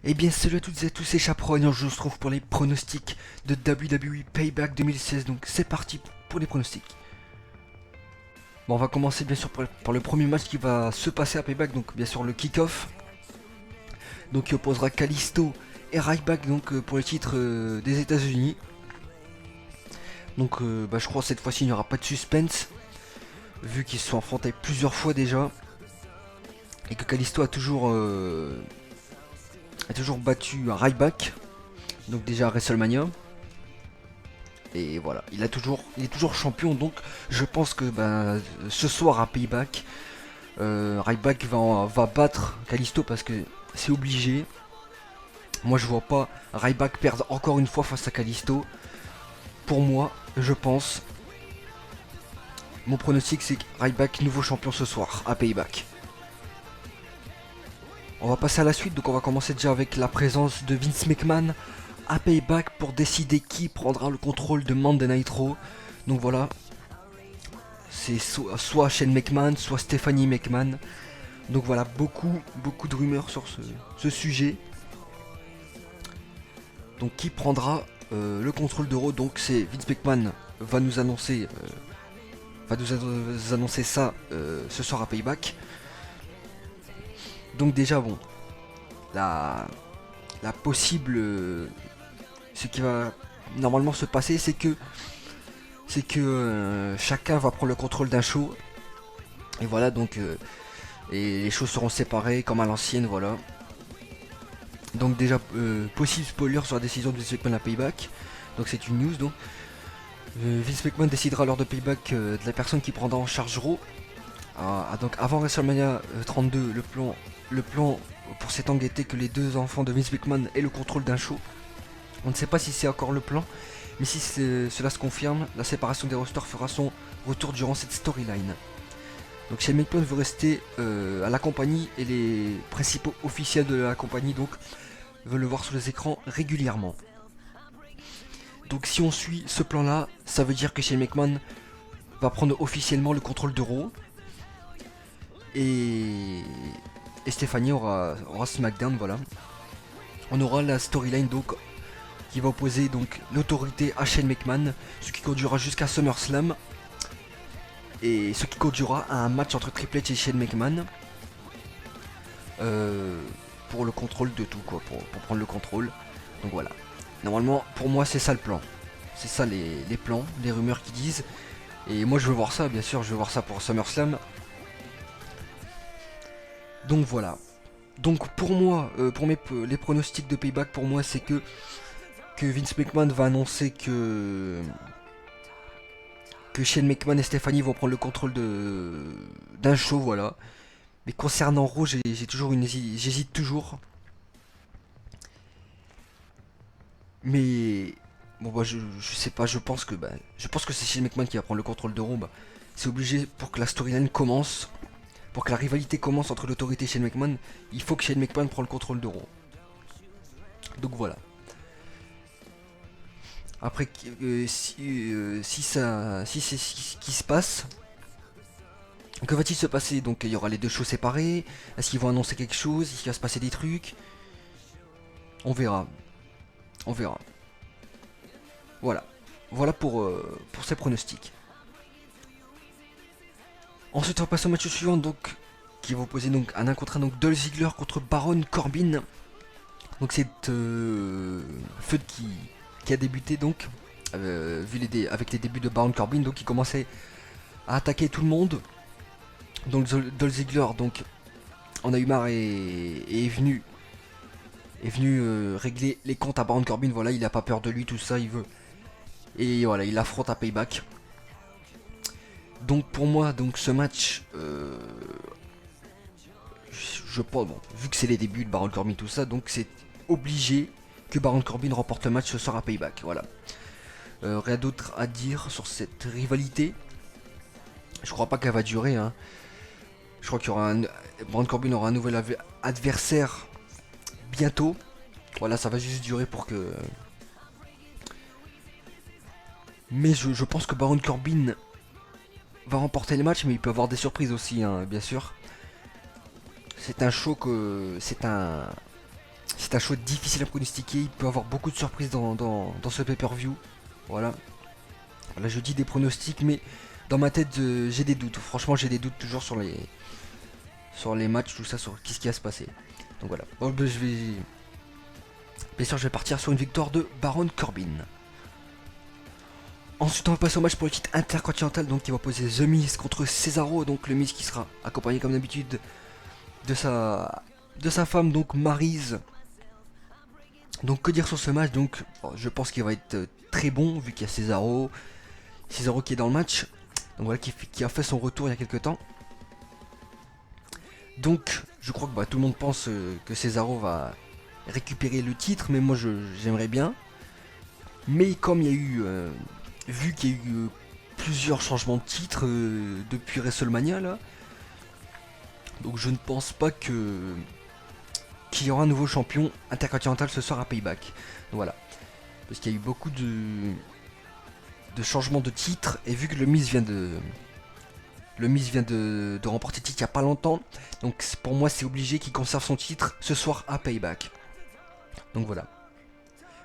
Eh bien salut à toutes et à tous, c'est Chaperon et je se retrouve pour les pronostics de WWE Payback 2016, donc c'est parti pour les pronostics. Bon, on va commencer bien sûr par le premier match qui va se passer à Payback, donc bien sûr le kick-off, donc qui opposera Kalisto et Ryback donc pour le titre des États-Unis. Donc je crois que cette fois-ci il n'y aura pas de suspense, vu qu'ils se sont affrontés plusieurs fois déjà, et que Kalisto a toujours battu Ryback, donc déjà à WrestleMania. Et voilà, il est toujours champion, donc je pense que ce soir à Payback, Ryback va battre Kalisto parce que c'est obligé. Moi je vois pas Ryback perdre encore une fois face à Kalisto. Pour moi, je pense, mon pronostic c'est que Ryback nouveau champion ce soir à Payback. On va passer à la suite, donc on va commencer déjà avec la présence de Vince McMahon à Payback pour décider qui prendra le contrôle de Monday Night Raw. Donc voilà, c'est soit Shane McMahon, soit Stephanie McMahon. Donc voilà, beaucoup de rumeurs sur ce sujet. Donc qui prendra le contrôle de Raw? Donc c'est Vince McMahon va nous annoncer, ça ce soir à Payback. Donc déjà bon, la possible, ce qui va normalement se passer, c'est que chacun va prendre le contrôle d'un show. Et voilà, donc et les choses seront séparées comme à l'ancienne, voilà. Donc déjà, possible spoiler sur la décision de Vince McMahon à Payback. Donc c'est une news, donc. Vince McMahon décidera lors de Payback de la personne qui prendra en charge Raw. Donc avant WrestleMania 32, le plan pour cet angle était que les deux enfants de Vince McMahon aient le contrôle d'un show. On ne sait pas si c'est encore le plan, mais si cela se confirme, la séparation des rosters fera son retour durant cette storyline. Donc Shane McMahon veut rester à la compagnie et les principaux officiels de la compagnie donc veulent le voir sur les écrans régulièrement. Donc si on suit ce plan là, ça veut dire que Shane McMahon va prendre officiellement le contrôle de Raw. Et Stephanie aura SmackDown, voilà. On aura la storyline donc qui va opposer donc l'autorité à Shane McMahon, ce qui conduira jusqu'à SummerSlam. Et ce qui conduira à un match entre Triple H et Shane McMahon. Pour le contrôle de tout, quoi, pour prendre le contrôle. Donc voilà. Normalement, pour moi, c'est ça le plan. C'est ça les plans, les rumeurs qui disent. Et moi, je veux voir ça, bien sûr, je veux voir ça pour SummerSlam. Donc voilà. Donc pour moi, les pronostics de Payback, pour moi, c'est que Vince McMahon va annoncer que Shane McMahon et Stephanie vont prendre le contrôle d'un show, voilà. Mais concernant Raw, j'hésite toujours. Mais bon je sais pas, je pense que c'est Shane McMahon qui va prendre le contrôle de Raw. C'est obligé pour que la storyline commence, pour que la rivalité commence entre l'autorité et Shane McMahon, il faut que Shane McMahon prenne le contrôle de Raw. Donc voilà. Après, si c'est ce qui se passe, que va-t-il se passer? Donc il y aura les deux shows séparés. Est-ce qu'ils vont annoncer quelque chose? Est-ce qu'il va se passer des trucs? On verra. On verra. Voilà. Voilà pour ces pronostics. Ensuite, on passe au match suivant, donc, qui va opposer donc un 1 contre 1, donc Dolph Ziggler contre Baron Corbin. Donc c'est feud qui a débuté donc, avec les débuts de Baron Corbin, donc il commençait à attaquer tout le monde. Donc Dolph Ziggler donc en a eu marre et est venu régler les comptes à Baron Corbin. Voilà, il a pas peur de lui, tout ça, il veut. Et voilà, il affronte à Payback. Donc pour moi, donc ce match, je pense, bon, vu que c'est les débuts de Baron Corbin, tout ça, donc c'est obligé que Baron Corbin remporte le match ce soir à Payback. Voilà. Rien d'autre à dire sur cette rivalité. Je crois pas qu'elle va durer. Hein. Je crois qu'il y aura Baron Corbin aura un nouvel adversaire bientôt. Voilà, ça va juste durer pour que. Mais je pense que Baron Corbin va remporter le match, mais il peut avoir des surprises aussi, hein, bien sûr. C'est un show que. C'est un c'est un choix difficile à pronostiquer. Il peut y avoir beaucoup de surprises dans ce pay-per-view. Voilà. Là, je dis des pronostics, mais dans ma tête, j'ai des doutes. Franchement, j'ai des doutes toujours sur les matchs, tout ça, sur ce qui va se passer. Donc voilà. Bon, ben, bien sûr, je vais partir sur une victoire de Baron Corbin. Ensuite, on va passer au match pour le titre intercontinental, donc qui va poser The Miz contre Cesaro, donc le Miz qui sera accompagné comme d'habitude de sa femme, donc Maryse. Donc que dire sur ce match? Donc je pense qu'il va être très bon vu qu'il y a Cesaro qui est dans le match, donc voilà, qui a fait son retour il y a quelques temps. Donc je crois que tout le monde pense que Cesaro va récupérer le titre, mais moi j'aimerais bien. Mais comme il y a eu, vu qu'il y a eu plusieurs changements de titre depuis WrestleMania là, donc je ne pense pas qu'il y aura un nouveau champion intercontinental ce soir à Payback. Donc voilà, parce qu'il y a eu beaucoup de changements de titre, et vu que le Miz vient de remporter le titre il n'y a pas longtemps, donc pour moi c'est obligé qu'il conserve son titre ce soir à Payback. Donc voilà.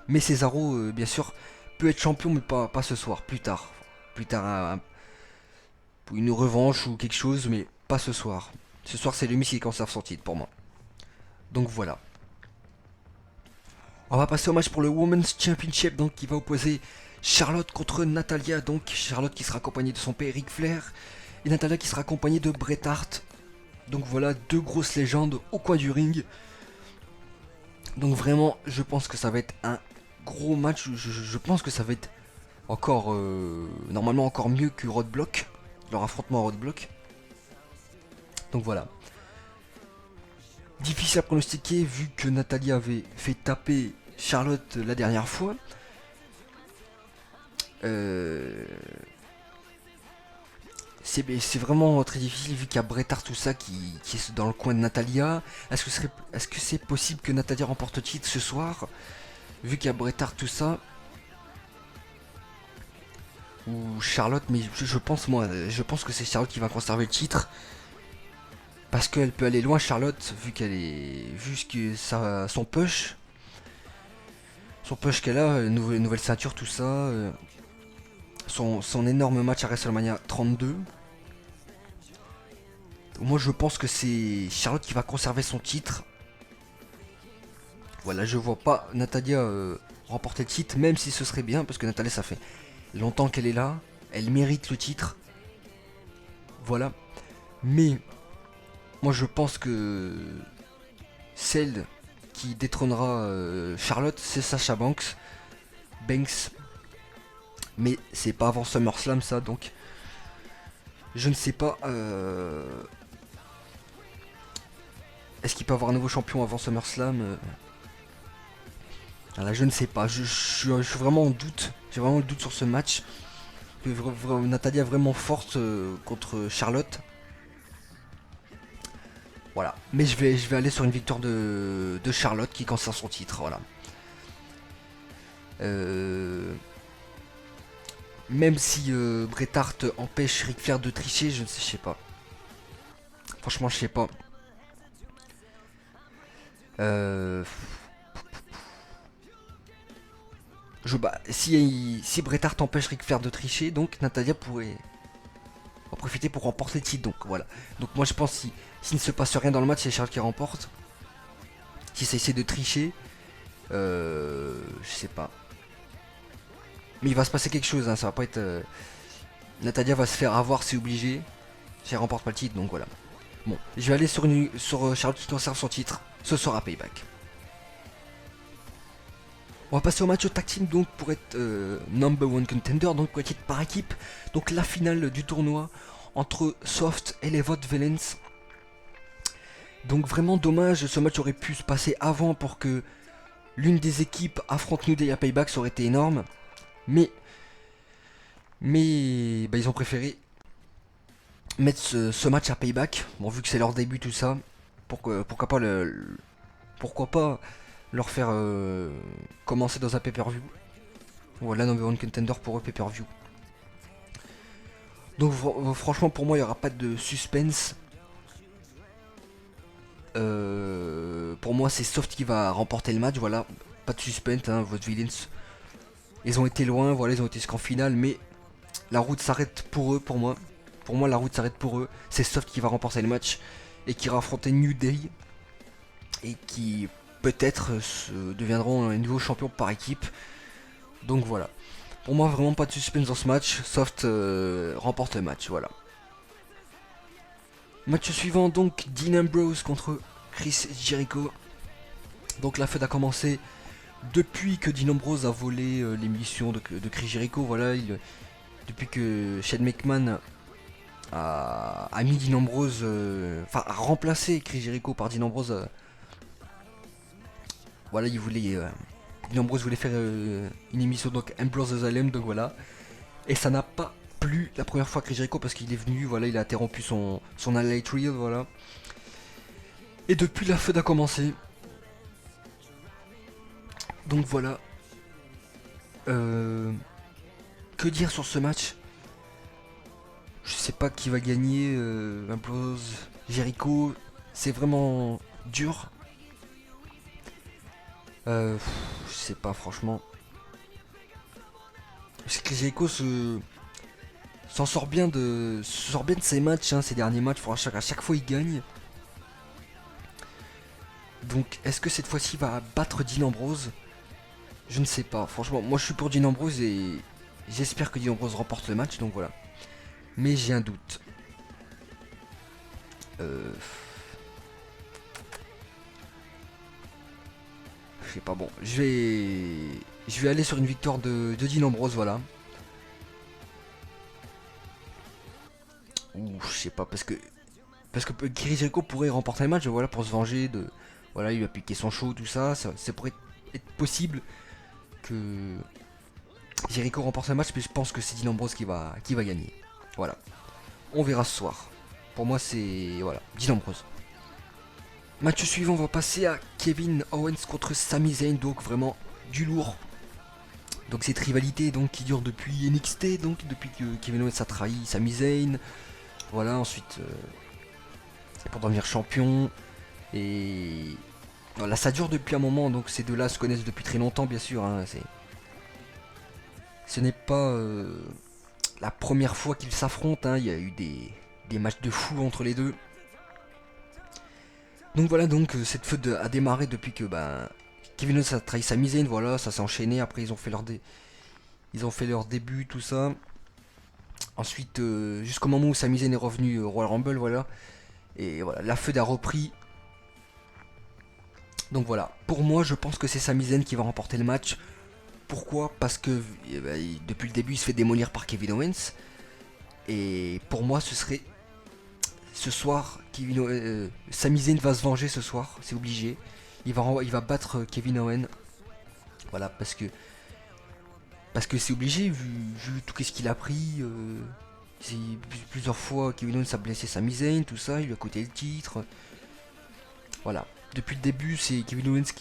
Mais Cesaro, bien sûr, peut être champion, mais pas ce soir, plus tard. Plus tard, pour une revanche ou quelque chose, mais pas ce soir. Ce soir, c'est le Miz qui conserve son titre pour moi. Donc voilà. On va passer au match pour le Women's Championship, donc qui va opposer Charlotte contre Natalya. Donc Charlotte qui sera accompagnée de son père Ric Flair, et Natalya qui sera accompagnée de Bret Hart. Donc voilà, deux grosses légendes au coin du ring. Donc vraiment, je pense que ça va être un gros match. Je pense que ça va être encore, normalement encore mieux que Roadblock, leur affrontement à Roadblock. Donc voilà. Difficile à pronostiquer vu que Natalya avait fait taper Charlotte la dernière fois. C'est vraiment très difficile vu qu'il y a Bret Hart tout ça qui est dans le coin de Natalya. Est-ce que c'est possible que Natalya remporte le titre ce soir vu qu'il y a Bret Hart tout ça? Ou Charlotte, mais je pense que c'est Charlotte qui va conserver le titre. Parce qu'elle peut aller loin, Charlotte, vu son push. Son push qu'elle a, nouvelle ceinture, tout ça. Son énorme match à WrestleMania 32. Moi je pense que c'est Charlotte qui va conserver son titre. Voilà, je vois pas Natalya remporter le titre, même si ce serait bien, parce que Natalya ça fait longtemps qu'elle est là. Elle mérite le titre. Voilà. Mais moi je pense que celle qui détrônera Charlotte, c'est Sasha Banks. Mais c'est pas avant SummerSlam ça, donc je ne sais pas. Est-ce qu'il peut avoir un nouveau champion avant SummerSlam? Là, je ne sais pas. Je suis vraiment en doute. J'ai vraiment le doute sur ce match. Natalya est vraiment forte contre Charlotte. Voilà. Mais je vais aller sur une victoire de Charlotte qui conserve son titre. Voilà. Même si Bret Hart empêche Ric Flair de tricher, je sais pas. Franchement, je sais pas. Si Bret Hart empêche Ric Flair de tricher, donc Natalya pourrait en profiter pour remporter le titre. Donc voilà. Donc moi je pense s'il ne se passe rien dans le match, c'est Charles qui remporte. Si ça essaie de tricher, je sais pas. Mais il va se passer quelque chose, hein, ça va pas être. Natalya va se faire avoir, c'est obligé. Si elle remporte pas le titre, donc voilà. Bon, je vais aller sur Charlotte qui conserve son titre ce soir à Payback. On va passer au match au tag team donc pour être number one contender, donc pour être par équipe. Donc la finale du tournoi entre Soft et les Vaude Villains. Donc vraiment dommage, ce match aurait pu se passer avant pour que l'une des équipes affronte New Day à Payback, ça aurait été énorme. Mais ils ont préféré mettre ce match à Payback. Bon, vu que c'est leur début tout ça, pourquoi pas leur faire commencer dans un pay-per-view. Voilà, number one contender pour eux, pay-per-view. Donc franchement pour moi il n'y aura pas de suspense. pour moi c'est Soft qui va remporter le match, voilà. Pas de suspense, hein, votre Villains. Ils ont été loin, voilà, ils ont été jusqu'en finale, mais la route s'arrête pour eux, pour moi. Pour moi, la route s'arrête pour eux. C'est Soft qui va remporter le match et qui va affronter New Day et qui peut-être deviendront un nouveau champion par équipe. Donc voilà. Pour moi, vraiment pas de suspense dans ce match. Soft remporte le match, voilà. Match suivant, donc Dean Ambrose contre Chris Jericho. Donc la fête a commencé depuis que Dean Ambrose a volé l'émission de Chris Jericho. Voilà, depuis que Shane McMahon a mis Dean Ambrose, enfin a remplacé Chris Jericho par Dean Ambrose. Voilà, Dean Ambrose voulait faire une émission donc Ambrose Asylum, donc voilà. Et ça n'a pas plu la première fois Chris Jericho parce qu'il est venu, voilà, il a interrompu son highlight reel, voilà. Et depuis la feud a commencé. Donc voilà. Que dire sur ce match? Je sais pas qui va gagner. Ambrose, Jericho, c'est vraiment dur. Je sais pas franchement. Parce que Jericho s'en sort bien de ses matchs, hein, ces derniers matchs. À chaque fois il gagne. Donc est-ce que cette fois-ci il va battre Dean Ambrose? Je ne sais pas. Franchement, moi je suis pour Dean Ambrose et j'espère que Dean Ambrose remporte le match. Donc voilà. Mais j'ai un doute. Je sais pas, bon. Je vais aller sur une victoire de Dean Ambrose, voilà. Ou je sais pas, parce que Chris Jericho pourrait remporter le match, voilà, pour se venger de. Voilà, il a piqué son show, tout ça. Ça pourrait être possible que Jericho remporte le match, mais je pense que c'est Dean Ambrose qui va gagner. Voilà. On verra ce soir. Pour moi, c'est. Voilà, Dean Ambrose. Match suivant, on va passer à Kevin Owens contre Sami Zayn, donc vraiment du lourd. Donc cette rivalité donc qui dure depuis NXT, donc depuis que Kevin Owens a trahi Sami Zayn. Voilà, ensuite pour devenir champion. Et voilà, ça dure depuis un moment, donc ces deux-là se connaissent depuis très longtemps, bien sûr. Hein, ce n'est pas la première fois qu'ils s'affrontent, hein, il y a eu des matchs de fou entre les deux. Donc voilà, donc cette feud a démarré depuis que Kevin Owens a trahi Sami Zayn, voilà, ça s'est enchaîné. Après ils ont fait leur début, tout ça. Ensuite, jusqu'au moment où Sami Zayn est revenu au Royal Rumble, voilà. Et voilà, la feud a repris. Donc voilà, pour moi, je pense que c'est Sami Zayn qui va remporter le match. Pourquoi? Parce que depuis le début, il se fait démolir par Kevin Owens. Et pour moi, ce serait ce soir, Sami Zayn va se venger ce soir, c'est obligé. Il va battre Kevin Owens. Voilà, parce que c'est obligé, vu tout ce qu'il a pris. Plusieurs fois, Kevin Owens a blessé Sami Zayn, tout ça, il lui a coûté le titre. Voilà. Depuis le début, c'est Kevin Owens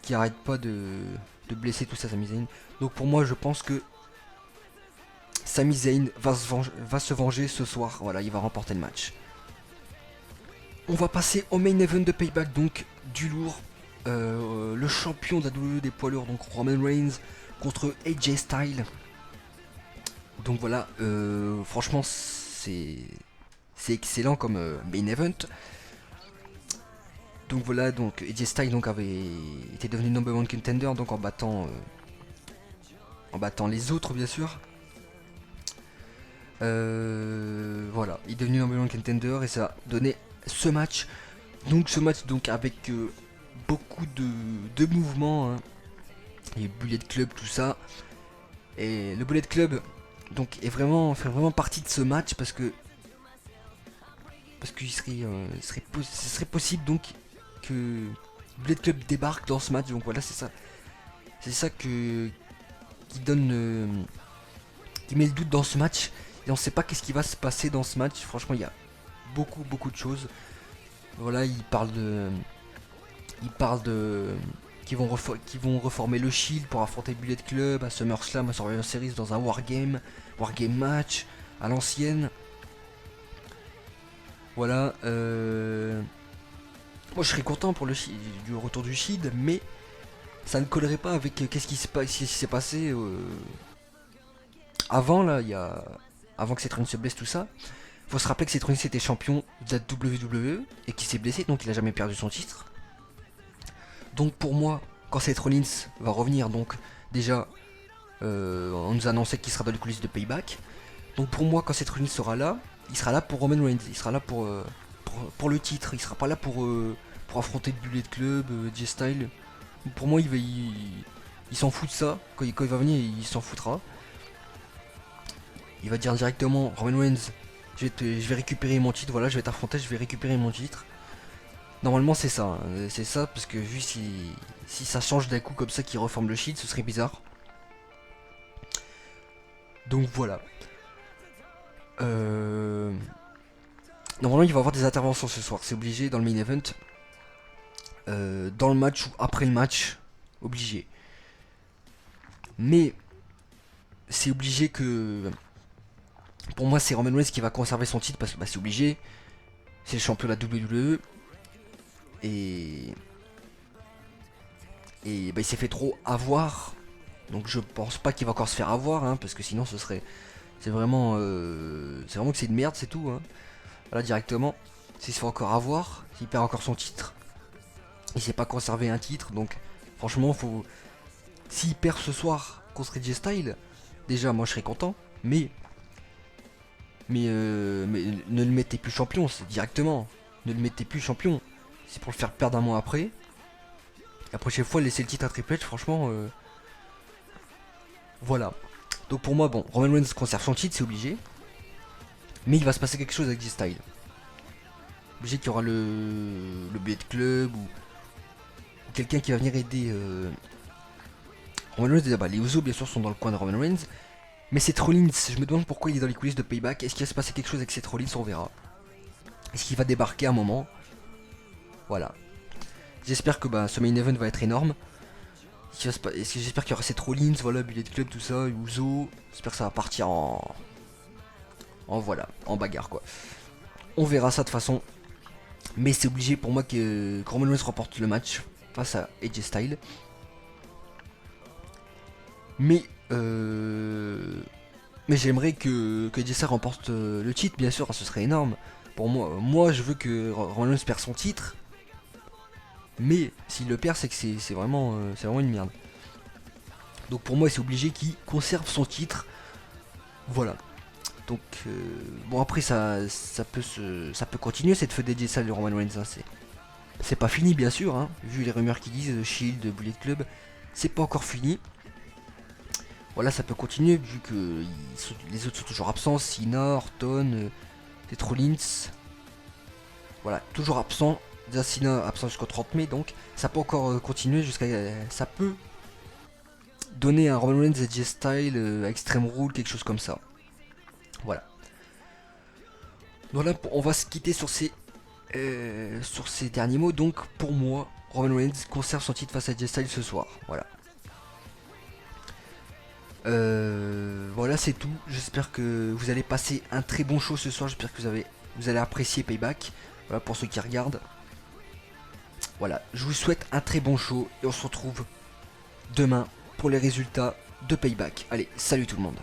qui arrête pas de blesser tout ça Sami Zayn. Donc pour moi, je pense que Sami Zayn va se venger ce soir. Voilà, il va remporter le match. On va passer au main event de Payback, donc du lourd. Le champion de la WWE des poids lourds, donc Roman Reigns, contre AJ Styles. Donc voilà, franchement, c'est excellent comme main event. Donc voilà, donc AJ Styles donc avait été devenu number one contender, donc en battant les autres bien sûr. Voilà, il est devenu number one contender et ça a donné ce match. Donc ce match donc avec beaucoup de mouvements, hein. Et Bullet Club, tout ça. Et le Bullet Club donc fait vraiment partie de ce match parce que ce serait possible donc que Bullet Club débarque dans ce match. Donc voilà, c'est ça qui donne qui met le doute dans ce match. Et on sait pas qu'est-ce qui va se passer dans ce match. Franchement, il y a beaucoup de choses. Voilà, il parle de qui vont reformer le Shield pour affronter Bullet Club à SummerSlam, à Survivor Series dans un wargame match à l'ancienne. Voilà. Moi je serais content pour du retour du Shield, mais ça ne collerait pas avec qu'est-ce qui s'est passé avant là, avant que Seth Rollins se blesse tout ça. Faut se rappeler que Seth Rollins était champion de la WWE et qu'il s'est blessé, donc il a jamais perdu son titre. Donc pour moi, quand Seth Rollins va revenir, donc déjà on nous a annoncé qu'il sera dans les coulisses de Payback. Donc pour moi, quand Seth Rollins sera là, il sera là pour Roman Reigns, il sera là pour le titre, il sera pas là pour affronter le Bullet Club, J-Style. Pour moi, il s'en fout de ça. Quand il va venir, il s'en foutra. Il va dire directement, Roman Reigns, je vais récupérer mon titre, voilà, je vais t'affronter, je vais récupérer mon titre. Normalement c'est ça, hein. C'est ça, parce que vu si ça change d'un coup comme ça qu'il reforme le Shield, ce serait bizarre. Donc voilà. Normalement il va y avoir des interventions ce soir, c'est obligé dans le main event. Dans le match ou après le match, obligé. Mais c'est obligé que... Pour moi c'est Roman Reigns qui va conserver son titre parce que bah, c'est obligé. C'est le champion de la WWE. Et bah, il s'est fait trop avoir. Donc je pense pas qu'il va encore se faire avoir, hein, parce que sinon ce serait... C'est vraiment que c'est une merde, c'est tout. Hein. Voilà, directement. S'il se fait encore avoir, s'il perd encore son titre, il s'est pas conservé un titre, donc franchement, faut. S'il perd ce soir contre AJ Styles, déjà moi je serais content, mais ne le mettez plus champion, c'est directement. Ne le mettez plus champion. C'est pour le faire perdre un mois après. La prochaine fois, laissez le titre à Triple H, franchement. Voilà. Donc pour moi, bon, Roman Reigns conserve son titre, c'est obligé. Mais il va se passer quelque chose avec J-Style. Obligé qu'il y aura le Bullet Club ou quelqu'un qui va venir aider Roman Reigns. Bah, les Usos bien sûr sont dans le coin de Roman Reigns. Mais Seth Rollins, je me demande pourquoi il est dans les coulisses de Payback. Est-ce qu'il va se passer quelque chose avec Seth Rollins? On verra. Est-ce qu'il va débarquer à un moment? Voilà. J'espère que bah, ce main event va être énorme. J'espère qu'il y aura Seth Rollins, voilà, Bullet Club, tout ça, Uso. J'espère que ça va partir en bagarre quoi. On verra ça de toute façon. Mais c'est obligé pour moi que Roman Reigns remporte le match face à AJ Styles. Mais j'aimerais que AJ Styles remporte le titre, bien sûr, ce serait énorme. Pour moi je veux que Roman Reigns perde son titre. Mais s'il le perd, c'est que c'est vraiment une merde. Donc pour moi c'est obligé qu'il conserve son titre. Voilà. Donc bon après ça peut continuer cette feu AJ Styles de Roman Reigns. Hein, c'est pas fini bien sûr. Hein, vu les rumeurs qui disent Shield, Bullet Club, c'est pas encore fini. Voilà, ça peut continuer vu que les autres sont toujours absents. Cena, Orton, Seth Rollins. Voilà, toujours absent. Déjà Cena absent jusqu'au 30 mai, donc ça peut encore continuer jusqu'à... ça peut donner un Roman Reigns AJ Styles Extreme Rule, quelque chose comme ça. Voilà. Donc là, on va se quitter sur ces derniers mots. Donc pour moi, Roman Reigns conserve son titre face à AJ Styles ce soir. Voilà. Voilà, c'est tout. J'espère que vous allez passer un très bon show ce soir. J'espère que vous allez apprécier Payback. Voilà, pour ceux qui regardent. Voilà, je vous souhaite un très bon show et on se retrouve demain pour les résultats de Payback. Allez, salut tout le monde.